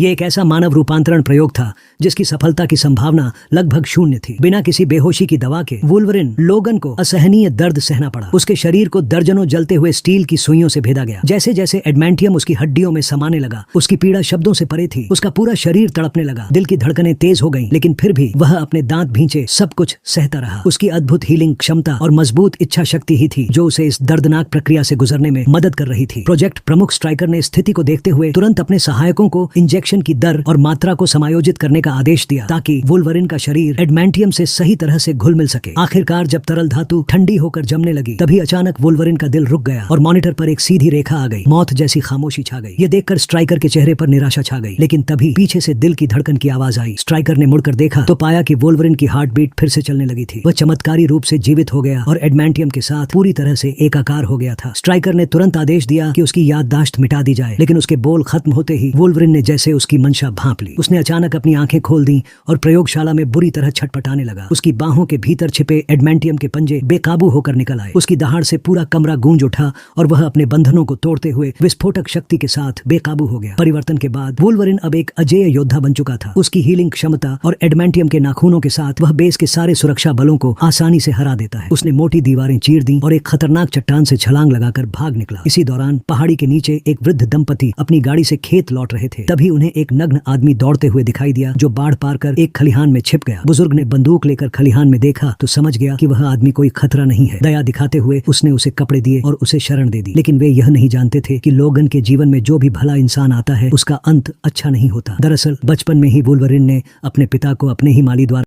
ये एक ऐसा मानव रूपांतरण प्रयोग था जिसकी सफलता की संभावना लगभग शून्य थी। बिना किसी बेहोशी की दवा के वुल्वरिन लोगन को असहनीय दर्द सहना पड़ा। उसके शरीर को दर्जनों जलते हुए स्टील की सुइयों से भेदा गया। जैसे जैसे एडमेंटियम उसकी हड्डियों में समाने लगा, उसकी पीड़ा शब्दों से परे थी। उसका पूरा शरीर तड़पने लगा, दिल की धड़कनें तेज हो गईं, लेकिन फिर भी वह अपने दांत भींचे सब कुछ सहता रहा। उसकी अद्भुत हीलिंग क्षमता और मजबूत इच्छा शक्ति ही थी जो उसे इस दर्दनाक प्रक्रिया से गुजरने में मदद कर रही थी। प्रोजेक्ट प्रमुख स्ट्राइकर ने स्थिति को देखते हुए तुरंत अपने सहायकों को इंजेक्शन की दर और मात्रा को समायोजित करने का आदेश दिया ताकि वुल्वरिन का शरीर एडमेंटियम से सही तरह से घुल मिल सके। आखिरकार जब तरल धातु ठंडी होकर जमने लगी, तभी अचानक वुल्वरिन का दिल रुक गया और मॉनिटर पर एक सीधी रेखा आ गई। मौत जैसी खामोशी छा गई। ये देखकर स्ट्राइकर के चेहरे पर निराशा छा गई, लेकिन तभी पीछे से दिल की धड़कन की आवाज आई। स्ट्राइकर ने मुड़कर देखा तो पाया कि वुल्वरिन की हार्ट बीट फिर से चलने लगी थी। वह चमत्कारी रूप से जीवित हो गया और एडमेंटियम के साथ पूरी तरह से एकाकार हो गया था। स्ट्राइकर ने तुरंत आदेश दिया कि उसकी याददाश्त मिटा दी जाए, लेकिन उसके बोल खत्म होते ही वुल्वरिन ने जैसे उसकी मंशा भांप ली। उसने अचानक अपनी आंखें खोल दी और प्रयोगशाला में बुरी तरह छटपटाने लगा। उसकी बाहों के भीतर छिपे एडमेंटियम के पंजे बेकाबू होकर निकल आए। उसकी दहाड़ से पूरा कमरा गूंज उठा और वह अपने बंधनों को तोड़ते हुए विस्फोटक शक्ति के साथ बेकाबू हो गया। परिवर्तन के बाद वुल्वरिन अब एक अजेय योद्धा बन चुका था। उसकी हीलिंग क्षमता और एडमेंटियम के नाखूनों के साथ वह बेस के सारे सुरक्षा बलों को आसानी से हरा देता है। उसने मोटी दीवारें चीर दी और एक खतरनाक चट्टान से छलांग लगाकर भाग निकला। इसी दौरान पहाड़ी के नीचे एक वृद्ध दंपति अपनी गाड़ी से खेत लौट रहे थे। तभी उन्हें एक नग्न आदमी दौड़ते हुए दिखाई दिया जो बाढ़ पार कर एक खलिहान में छिप गया। बुजुर्ग ने बंदूक लेकर खलिहान में देखा तो समझ गया कि वह आदमी कोई खतरा नहीं है। दया दिखाते हुए उसने उसे कपड़े दिए और उसे शरण दे दी। लेकिन वे यह नहीं जानते थे कि लोगन के जीवन में जो भी भला इंसान आता है उसका अंत अच्छा नहीं होता। दरअसल बचपन में ही वुल्वरिन ने अपने पिता को अपने ही माली द्वारा